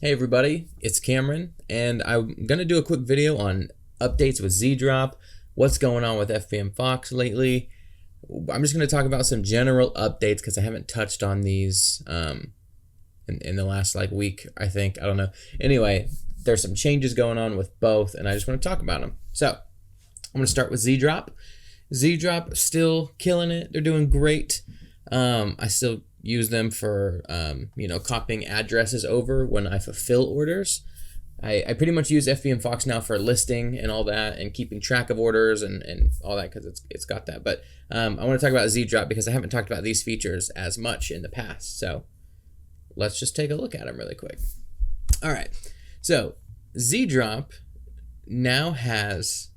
Hey everybody, it's Cameron, and I'm going to do a quick video on updates with Zeedrop, what's going on with FBM Fox lately. I'm just going to talk about some general updates because I haven't touched on these in the last week, I think. I don't know. Anyway, there's some changes going on with both, and I just want to talk about them. So, I'm going to start with Zeedrop. Zeedrop still killing it. They're doing great. I still use them for copying addresses over when I fulfill orders. I pretty much use FBM Fox now for listing and all that and keeping track of orders and all that because it's got that. But I want to talk about Zeedrop because I haven't talked about these features as much in the past. So let's just take a look at them really quick. All right. So Zeedrop now has,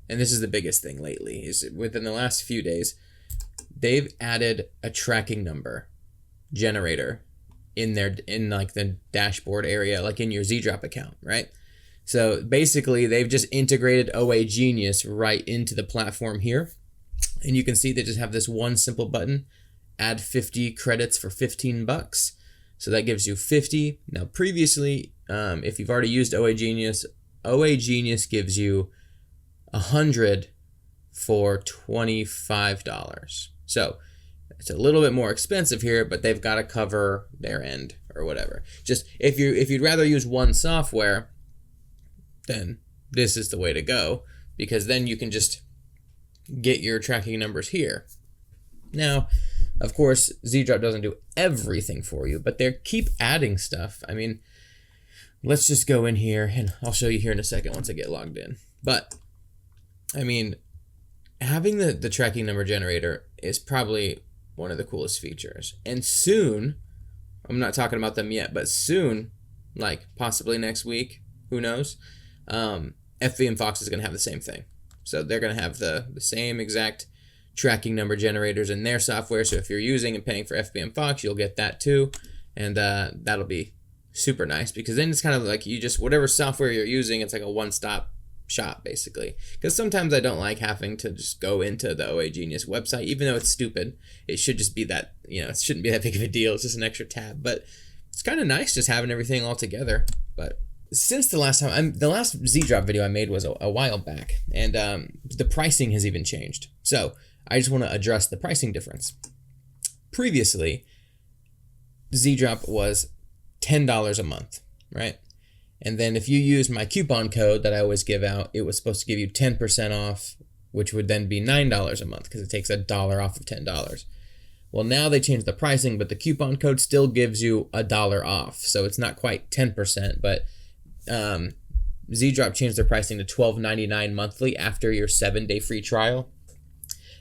and this is the biggest thing lately, is within the last few days, they've added a tracking number generator in the dashboard area, like in your Zeedrop account, right? So basically they've just integrated OA Genius right into the platform here. And you can see they just have this one simple button, add 50 credits for 15 bucks. So that gives you 50. Now previously, if you've already used OA Genius gives you 100 for $25. So it's a little bit more expensive here, but they've got to cover their end or whatever. Just if you'd rather use one software, then this is the way to go, because then you can just get your tracking numbers here. Now, of course, Zeedrop doesn't do everything for you, but they keep adding stuff. I mean, let's just go in here, and I'll show you here in a second once I get logged in. But I mean, having the tracking number generator is probably one of the coolest features. And soon, I'm not talking about them yet, but soon, like possibly next week, who knows, FBM Fox is going to have the same thing. So they're going to have the same exact tracking number generators in their software. So if you're using and paying for FBM Fox, you'll get that too. And that'll be super nice, because then it's kind of like you just, whatever software you're using, it's like a one-stop shop basically. Because sometimes I don't like having to just go into the OA Genius website, even though it's stupid. It should just be that, it shouldn't be that big of a deal. It's just an extra tab, but it's kind of nice just having everything all together. But since the last time, the last Zeedrop video I made was a while back, and the pricing has even changed. So I just want to address the pricing difference. Previously, Zeedrop was $10 a month, right? And then if you use my coupon code that I always give out, it was supposed to give you 10% off, which would then be $9 a month because it takes $1 off of $10. Well, now they changed the pricing, but the coupon code still gives you $1 off. So it's not quite 10%, but Zeedrop changed their pricing to $12.99 monthly after your 7-day free trial.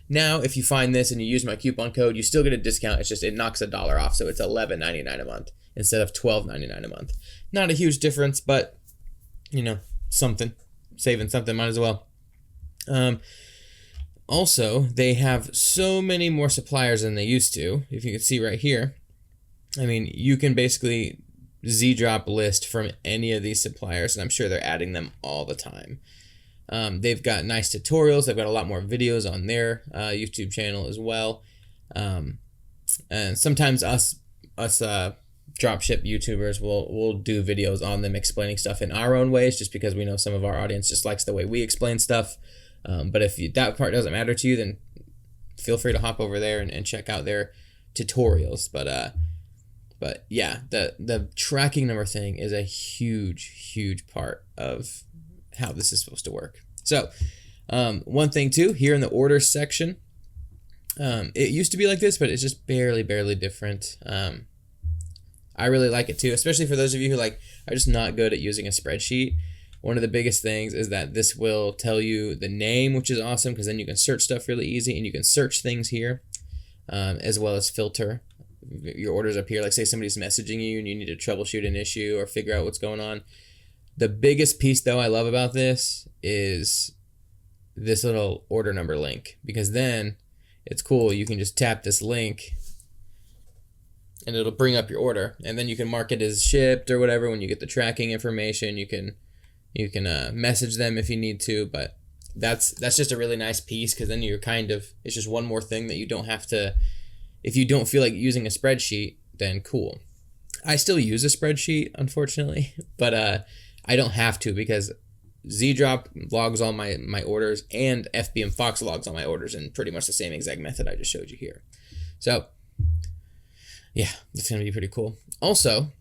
Now, if you find this and you use my coupon code, you still get a discount. It's just, it knocks $1 off. So it's $11.99 a month instead of $12.99 a month. Not a huge difference, but something, saving something, might as well. Also, they have so many more suppliers than they used to. If you can see right here, I mean, you can basically Zeedrop list from any of these suppliers, and I'm sure they're adding them all the time. They've got nice tutorials. They've got a lot more videos on their YouTube channel as well. And sometimes us dropship YouTubers will do videos on them explaining stuff in our own ways, just because we know some of our audience just likes the way we explain stuff. But if that part doesn't matter to you, then feel free to hop over there and check out their tutorials. But yeah, the tracking number thing is a huge part of how this is supposed to work. So one thing too, here in the orders section, it used to be like this, but it's just barely different. I really like it too, especially for those of you who are just not good at using a spreadsheet. One of the biggest things is that this will tell you the name, which is awesome, because then you can search stuff really easy, and you can search things here, as well as filter your orders up here. Like say somebody's messaging you and you need to troubleshoot an issue or figure out what's going on. The biggest piece though I love about this is this little order number link, because then it's cool. You can just tap this link and it'll bring up your order, and then you can mark it as shipped or whatever. When you get the tracking information, you can message them if you need to. But that's just a really nice piece, because then it's just one more thing that you don't have to, if you don't feel like using a spreadsheet, then cool. I still use a spreadsheet, unfortunately, but I don't have to because ZDrop logs all my orders and FBM Fox logs all my orders in pretty much the same exact method I just showed you here. So yeah, that's going to be pretty cool. Also,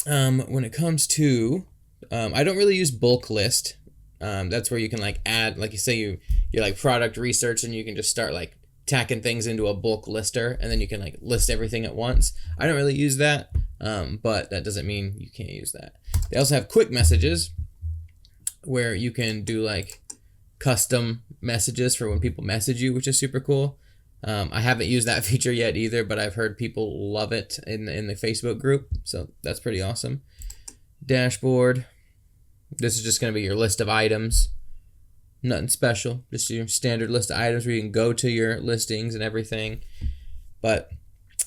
when it comes to, I don't really use bulk list. That's where you can like add, like you say you're like product research and you can just start like tacking things into a bulk lister and then you can like list everything at once. I don't really use that, but that doesn't mean you can't use that. They also have quick messages where you can do like custom messages for when people message you, which is super cool. I haven't used that feature yet either, but I've heard people love it in the Facebook group, so that's pretty awesome. Dashboard. This is just going to be your list of items. Nothing special, just your standard list of items where you can go to your listings and everything. But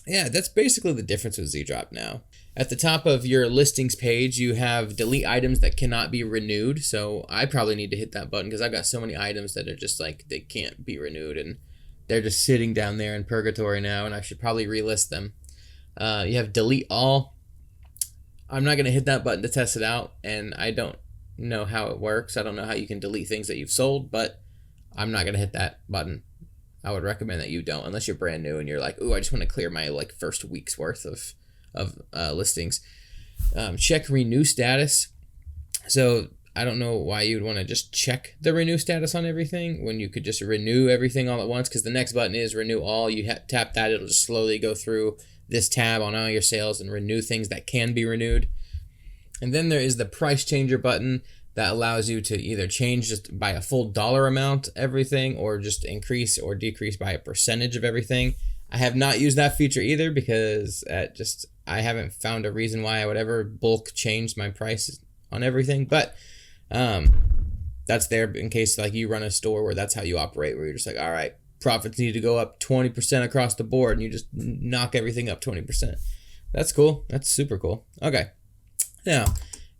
yeah, that's basically the difference with ZDrop now. At the top of your listings page, you have delete items that cannot be renewed. So I probably need to hit that button because I've got so many items that are just like they can't be renewed and they're just sitting down there in purgatory now, and I should probably relist them. You have delete all. I'm not going to hit that button to test it out, and I don't know how it works. I don't know how you can delete things that you've sold, but I'm not going to hit that button. I would recommend that you don't, unless you're brand new and you're like, ooh, I just want to clear my like first week's worth of listings. Check renew status. So I don't know why you would want to just check the renew status on everything when you could just renew everything all at once, because the next button is renew all. You tap that, it'll just slowly go through this tab on all your sales and renew things that can be renewed. And then there is the price changer button that allows you to either change just by a full dollar amount everything, or just increase or decrease by a percentage of everything. I have not used that feature either because I haven't found a reason why I would ever bulk change my price on everything. But that's there in case like you run a store where that's how you operate, where you're just like, all right, profits need to go up 20% across the board, and you just knock everything up 20%. That's cool. That's super cool. Okay. Now,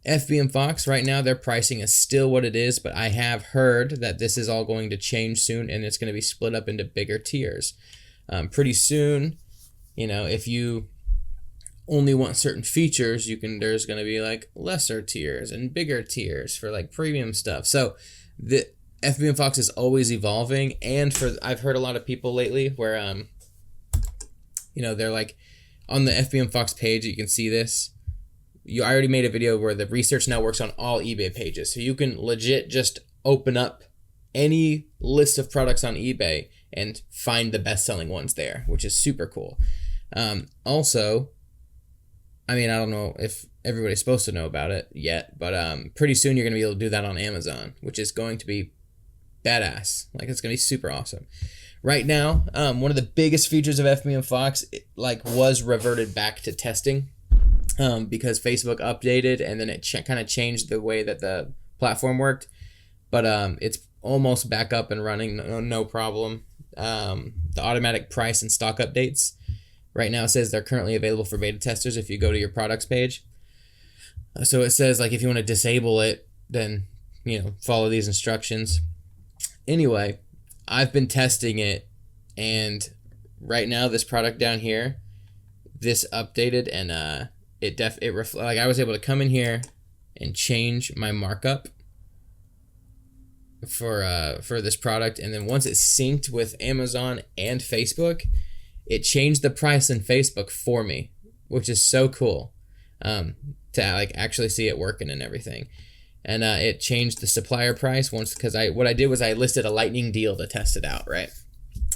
FBM Fox, right now their pricing is still what it is, but I have heard that this is all going to change soon, and it's going to be split up into bigger tiers. Pretty soon, if you only want certain features, there's going to be like lesser tiers and bigger tiers for like premium stuff. So the FBM Fox is always evolving, and I've heard a lot of people lately where they're like on the FBM Fox page, you can see this. I already made a video where the research now works on all eBay pages. So you can legit just open up any list of products on eBay and find the best-selling ones there, which is super cool. Also, I don't know if everybody's supposed to know about it yet, but pretty soon you're going to be able to do that on Amazon, which is going to be badass. Like, it's going to be super awesome. Right now, one of the biggest features of FBM Fox was reverted back to testing. Because Facebook updated and then it kind of changed the way that the platform worked, but it's almost back up and running, no problem. The automatic price and stock updates right now says they're currently available for beta testers if you go to your products page. So it says like if you want to disable it, then follow these instructions. Anyway, I've been testing it, and right now this product down here, this updated, and I was able to come in here and change my markup for this product, and then once it synced with Amazon and Facebook, it changed the price in Facebook for me, which is so cool to actually see it working and everything. And it changed the supplier price once, because what I did was I listed a lightning deal to test it out, right?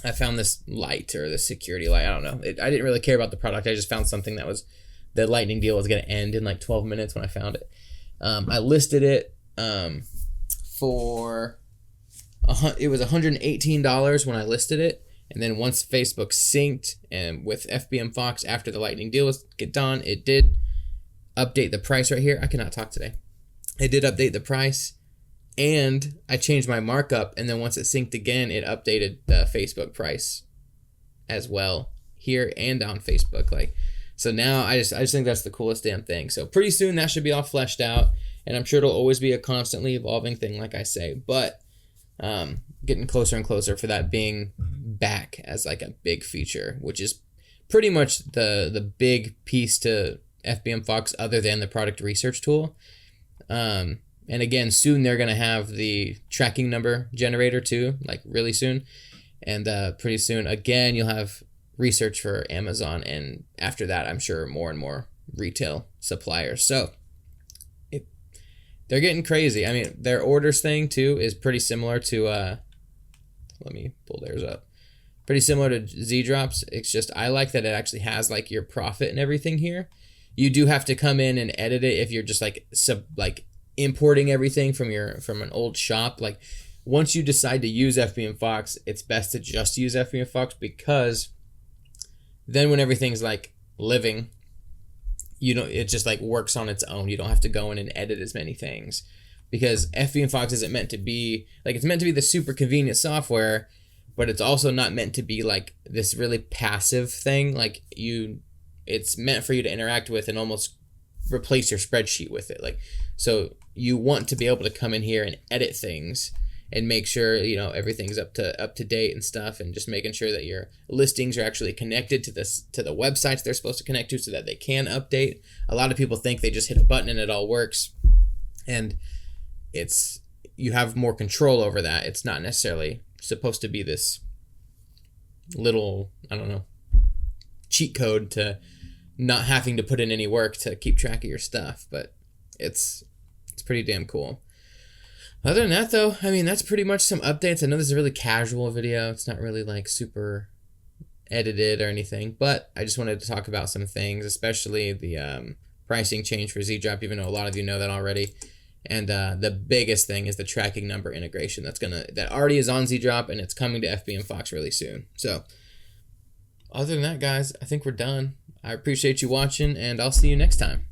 I found this light, or the security light, I don't know. I didn't really care about the product. I just found something that was, the lightning deal was going to end in like 12 minutes when I found it. I listed it for it was $118 when I listed it, and then once Facebook synced and with FBM Fox after the lightning deal was done, it did update the price right here. I cannot talk today. It did update the price, and I changed my markup, and then once it synced again, it updated the Facebook price as well here and on Facebook. So now I just think that's the coolest damn thing. So pretty soon that should be all fleshed out, and I'm sure it'll always be a constantly evolving thing, like I say, but getting closer and closer for that being back as like a big feature, which is pretty much the big piece to FBM Fox other than the product research tool. And again, soon they're going to have the tracking number generator too, like really soon. And pretty soon, again, you'll have research for Amazon. And after that, I'm sure more and more retail suppliers. So they're getting crazy. I mean, their orders thing too is pretty similar to, let me pull theirs up. Pretty similar to Zeedrop's. It's just, I like that it actually has like your profit and everything here. You do have to come in and edit it if you're just like importing everything from an old shop. Like once you decide to use FBM Fox, it's best to just use FBM Fox, because then when everything's like living, it just like works on its own. You don't have to go in and edit as many things, because FBM Fox isn't meant to be like, it's meant to be the super convenient software, but it's also not meant to be like this really passive thing. Like it's meant for you to interact with and almost replace your spreadsheet with it. Like, so you want to be able to come in here and edit things and make sure, everything's up to date and stuff, and just making sure that your listings are actually connected to the websites they're supposed to connect to, so that they can update. A lot of people think they just hit a button and it all works, and you have more control over that. It's not necessarily supposed to be this little, I don't know, cheat code to not having to put in any work to keep track of your stuff, but it's pretty damn cool. Other than that, though, I mean, that's pretty much some updates. I know this is a really casual video. It's not really like super edited or anything, but I just wanted to talk about some things, especially the pricing change for ZDrop, even though a lot of you know that already. And the biggest thing is the tracking number integration that already is on ZDrop, and it's coming to FBM Fox really soon. So other than that, guys, I think we're done. I appreciate you watching, and I'll see you next time.